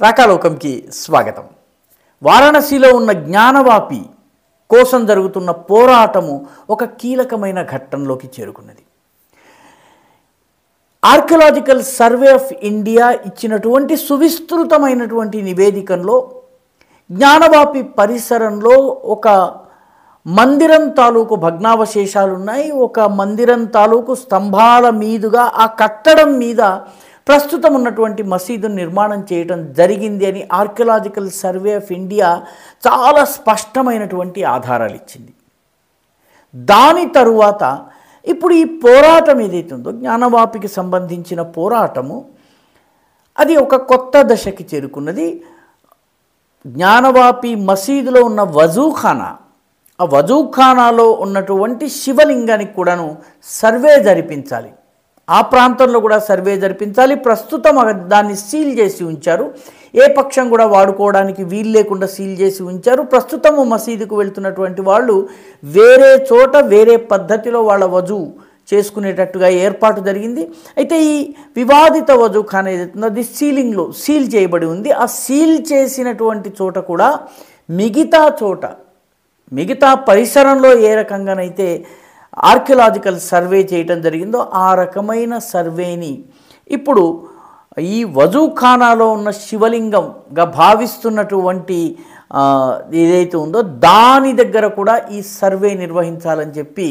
రాకాలోకంకి స్వాగతం. వారణాసిలో ఉన్న జ్ఞానవాపి కోసం జరుగుతున్న పోరాటము ఒక కీలకమైన ఘట్టంలోకి చేరుకున్నది. ఆర్కియాలజికల్ సర్వే ఆఫ్ ఇండియా ఇచ్చినటువంటి సువిస్తృతమైనటువంటి నివేదికలో జ్ఞానవాపి పరిసరంలో ఒక మందిరం తాలూకు భగ్నావశేషాలు ఉన్నాయి. ఒక మందిరం తాలూకు స్తంభాల మీదుగా ఆ కట్టడం మీద ప్రస్తుతం ఉన్నటువంటి మసీదును నిర్మాణం చేయడం జరిగింది అని ఆర్కియాలజికల్ సర్వే ఆఫ్ ఇండియా చాలా స్పష్టమైనటువంటి ఆధారాలు ఇచ్చింది. దాని తరువాత ఇప్పుడు ఈ పోరాటం ఏదైతే ఉందో జ్ఞానవాపికి సంబంధించిన పోరాటము అది ఒక కొత్త దశకి చేరుకున్నది. జ్ఞానవాపి మసీదులో ఉన్న వజూఖానా, ఆ వజూఖానాలో ఉన్నటువంటి శివలింగానికి కూడాను సర్వే జరిపించాలి. ఆ ప్రాంతంలో కూడా సర్వే జరిపించాలి. ప్రస్తుతం దాన్ని సీల్ చేసి ఉంచారు. ఏ పక్షం కూడా వాడుకోవడానికి వీలు లేకుండా సీల్ చేసి ఉంచారు. ప్రస్తుతము మసీదుకు వెళ్తున్నటువంటి వాళ్ళు వేరే చోట వేరే పద్ధతిలో వాళ్ళ వజూ చేసుకునేటట్టుగా ఏర్పాటు జరిగింది. అయితే ఈ వివాదిత వజూఖానా ఏదైతుందో అది సీలింగ్లో సీల్ చేయబడి ఉంది. ఆ సీల్ చేసినటువంటి చోట కూడా మిగతా పరిసరంలో ఏ రకంగానైతే ఆర్కియాలజికల్ సర్వే చేయటం జరిగిందో ఆ రకమైన సర్వేని ఇప్పుడు ఈ వజూఖానాలో ఉన్న శివలింగంగా భావిస్తున్నటువంటి ఏదైతే ఉందో దాని దగ్గర కూడా ఈ సర్వే నిర్వహించాలని చెప్పి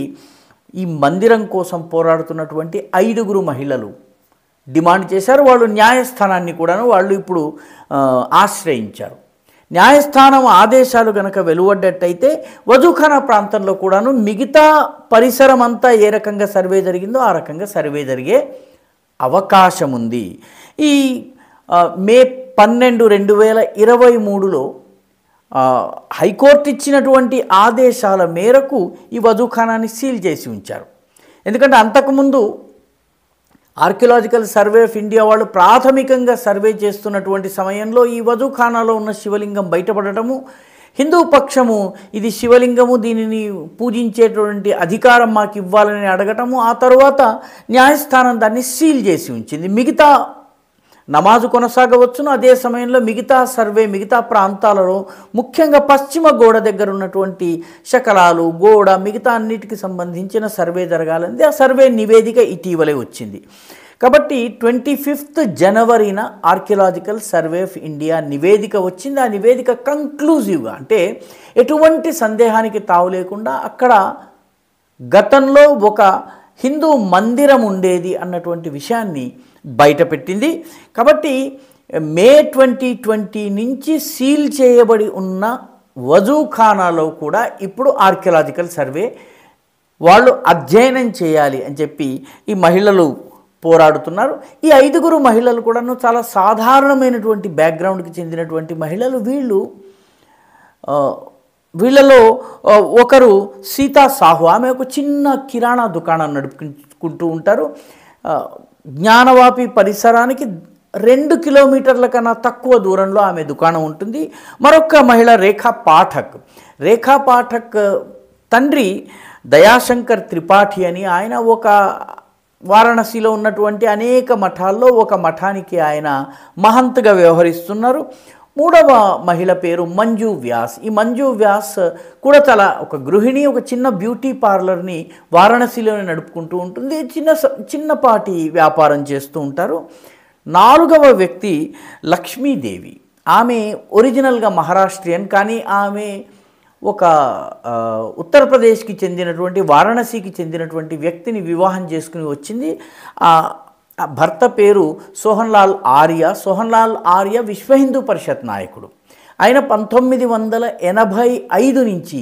ఈ మందిరం కోసం పోరాడుతున్నటువంటి 5 మహిళలు డిమాండ్ చేశారు. వాళ్ళు న్యాయస్థానాన్ని కూడాను వాళ్ళు ఇప్పుడు ఆశ్రయించారు. న్యాయస్థానం ఆదేశాలు గనక వెలువడ్డట్టయితే వజూఖానా ప్రాంతంలో కూడాను మిగతా పరిసరం అంతా ఏ రకంగా సర్వే జరిగిందో ఆ రకంగా సర్వే జరిగే అవకాశం ఉంది. ఈ మే 12, 2023లో హైకోర్టు ఇచ్చినటువంటి ఆదేశాల మేరకు ఈ వజూఖానాన్ని సీల్ చేసి ఉంచారు. ఎందుకంటే అంతకుముందు ఆర్కియాలజికల్ సర్వే ఆఫ్ ఇండియా వాళ్ళు ప్రాథమికంగా సర్వే చేస్తున్నటువంటి సమయంలో ఈ వజూఖానాలో ఉన్న శివలింగం బయటపడటము, హిందూ పక్షము ఇది శివలింగము దీనిని పూజించేటువంటి అధికారం మాకు ఇవ్వాలని అడగటము, ఆ తరువాత న్యాయస్థానం దాన్ని సీల్ చేసి ఉంచింది. మిగతా నమాజు కొనసాగవచ్చును. అదే సమయంలో మిగతా ప్రాంతాలలో ముఖ్యంగా పశ్చిమ గోడ దగ్గర ఉన్నటువంటి శకలాలు గోడ మిగతా అన్నిటికి సంబంధించిన సర్వే జరగాలని ఆ సర్వే నివేదిక ఇటీవలే వచ్చింది. కాబట్టి 25 జనవరిన ఆర్కియాలజికల్ సర్వే ఆఫ్ ఇండియా నివేదిక వచ్చింది. ఆ నివేదిక కంక్లూజివ్గా అంటే ఎటువంటి సందేహానికి తావు లేకుండా అక్కడ గతంలో ఒక హిందూ మందిరం ఉండేది అన్నటువంటి విషయాన్ని బయటపెట్టింది. కాబట్టి మే 2020 నుంచి సీల్ చేయబడి ఉన్న వజూఖానాలో కూడా ఇప్పుడు ఆర్కియాలజికల్ సర్వే వాళ్ళు అధ్యయనం చేయాలి అని చెప్పి ఈ మహిళలు పోరాడుతున్నారు. ఈ 5 మహిళలు కూడాను చాలా సాధారణమైనటువంటి బ్యాక్గ్రౌండ్కి చెందినటువంటి మహిళలు. వీళ్ళలో ఒకరు సీతా సాహు, ఆమె ఒక చిన్న కిరాణా దుకాణం నడుపుకుంటూ ఉంటారు. జ్ఞానవాపి పరిసరానికి 2 కిలోమీటర్ల కన్నా తక్కువ దూరంలో ఆమె దుకాణం ఉంటుంది. మరొక మహిళ రేఖా పాఠక్ తండ్రి దయాశంకర్ త్రిపాఠి అని, ఆయన ఒక వారణాసిలో ఉన్నటువంటి అనేక మఠాల్లో ఒక మఠానికి ఆయన మహంత్గా వ్యవహరిస్తున్నారు. 3వ మహిళ పేరు మంజు వ్యాస్. ఈ మంజు వ్యాస్ కూడా చాలా ఒక గృహిణి, ఒక చిన్న బ్యూటీ పార్లర్ని వారణాసిలోనే నడుపుకుంటూ ఉంటుంది. చిన్నపాటి వ్యాపారం చేస్తూ ఉంటారు. 4వ వ్యక్తి లక్ష్మీదేవి. ఆమె ఒరిజినల్గా మహారాష్ట్రియన్, కానీ ఆమె ఒక ఉత్తరప్రదేశ్కి చెందినటువంటి వారణాసికి చెందినటువంటి వ్యక్తిని వివాహం చేసుకుని వచ్చింది. భర్త పేరు సోహన్లాల్ ఆర్య విశ్వ హిందూ పరిషత్ నాయకుడు. ఆయన 1985 నుంచి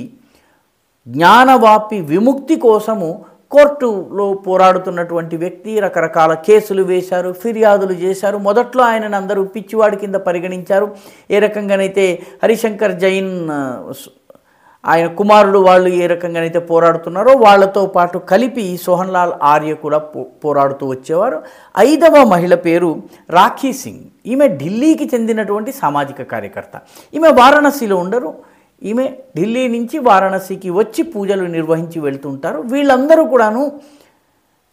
జ్ఞానవాపి విముక్తి కోసము కోర్టులో పోరాడుతున్నటువంటి వ్యక్తి. రకరకాల కేసులు వేశారు, ఫిర్యాదులు చేశారు. మొదట్లో ఆయనను అందరూ పిచ్చివాడి కింద పరిగణించారు. ఏ రకంగానైతే హరిశంకర్ జైన్ ఆయన కుమారుడు వాళ్ళు ఏ రకంగానైతే పోరాడుతున్నారో వాళ్ళతో పాటు కలిపి సోహన్లాల్ ఆర్య కూడా పోరాడుతూ వచ్చేవారు. 5వ మహిళ పేరు రాఖీ సింగ్. ఈమె ఢిల్లీకి చెందినటువంటి సామాజిక కార్యకర్త. ఈమె వారణాసిలో ఉండరు. ఈమె ఢిల్లీ నుంచి వారణాసికి వచ్చి పూజలు నిర్వహించి వెళ్తుంటారు. వీళ్ళందరూ కూడాను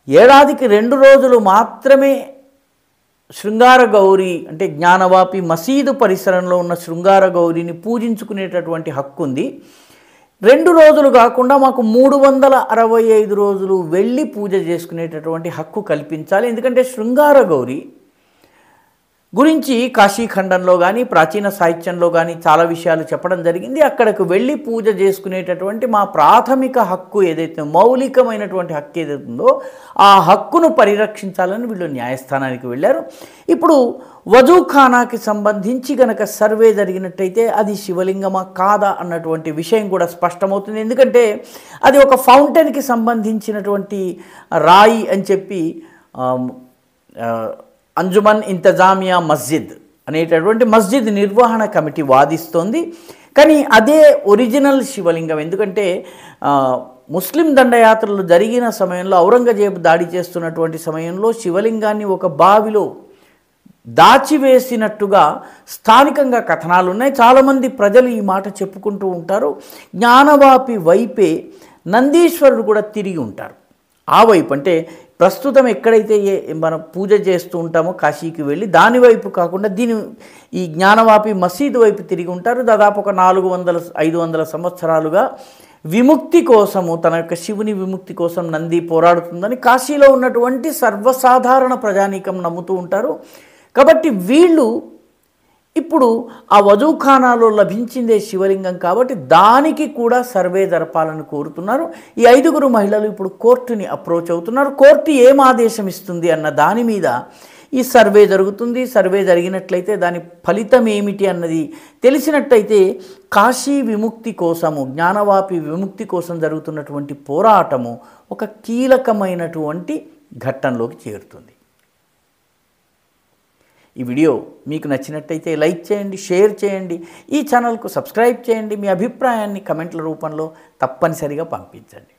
ఏడాదికి 2 రోజులు మాత్రమే శృంగార గౌరి అంటే జ్ఞానవాపి మసీదు పరిసరంలో ఉన్న శృంగార గౌరిని పూజించుకునేటటువంటి హక్కు ఉంది. 2 రోజులు కాకుండా మాకు 365 రోజులు వెళ్ళి పూజ చేసుకునేటటువంటి హక్కు కల్పించాలి. ఎందుకంటే శృంగార గౌరి గురించి కాశీఖండంలో కానీ ప్రాచీన సాహిత్యంలో కానీ చాలా విషయాలు చెప్పడం జరిగింది. అక్కడికి వెళ్ళి పూజ చేసుకునేటటువంటి మా ప్రాథమిక హక్కు ఏదైతే మౌలికమైనటువంటి హక్కు ఏదైతే ఉందో ఆ హక్కును పరిరక్షించాలని వీళ్ళు న్యాయస్థానానికి వెళ్ళారు. ఇప్పుడు వజూఖానాకి సంబంధించి గనక సర్వే జరిగినట్టయితే అది శివలింగమా కాదా అన్నటువంటి విషయం కూడా స్పష్టమవుతుంది. ఎందుకంటే అది ఒక ఫౌంటైన్కి సంబంధించినటువంటి రాయి అని చెప్పి అంజుమన్ ఇంతజామియా మస్జిద్ అనేటటువంటి మస్జిద్ నిర్వహణ కమిటీ వాదిస్తోంది. కానీ అదే ఒరిజినల్ శివలింగం. ఎందుకంటే ముస్లిం దండయాత్రలు జరిగిన సమయంలో ఔరంగజేబు దాడి చేస్తున్నటువంటి సమయంలో శివలింగాన్ని ఒక బావిలో దాచివేసినట్టుగా స్థానికంగా కథనాలు ఉన్నాయి. చాలామంది ప్రజలు ఈ మాట చెప్పుకుంటూ ఉంటారు. జ్ఞానవాపి వైపే నందీశ్వరుడు కూడా తిరిగి ఉంటారు. ఆ వైపు అంటే ప్రస్తుతం ఎక్కడైతే మనం పూజ చేస్తూ ఉంటామో కాశీకి వెళ్ళి దాని వైపు కాకుండా ఈ జ్ఞానవాపి మసీదు వైపు తిరిగి ఉంటారు. దాదాపు ఒక 400-500 సంవత్సరాలుగా విముక్తి కోసము తన యొక్క శివుని విముక్తి కోసం నంది పోరాడుతుందని కాశీలో ఉన్నటువంటి సర్వసాధారణ ప్రజానీకం నమ్ముతూ ఉంటారు. కాబట్టి వీళ్ళు ఇప్పుడు ఆ వజూఖానాలో లభించిందే శివలింగం కాబట్టి దానికి కూడా సర్వే జరపాలని కోరుతున్నారు. ఈ 5 మహిళలు ఇప్పుడు కోర్టుని అప్రోచ్ అవుతున్నారు. కోర్టు ఏం ఆదేశం ఇస్తుంది అన్న దాని మీద ఈ సర్వే జరుగుతుంది. సర్వే జరిగినట్లయితే దాని ఫలితం ఏమిటి అన్నది తెలిసినట్టయితే కాశీ విముక్తి కోసము జ్ఞానవాపి విముక్తి కోసం జరుగుతున్నటువంటి పోరాటము ఒక కీలకమైనటువంటి ఘట్టంలోకి చేరుతుంది. ఈ వీడియో మీకు నచ్చినట్టయితే లైక్ చేయండి, షేర్ చేయండి, ఈ ఛానల్కు సబ్స్క్రైబ్ చేయండి. మీ అభిప్రాయాన్ని కమెంట్ల రూపంలో తప్పనిసరిగా పంపించండి.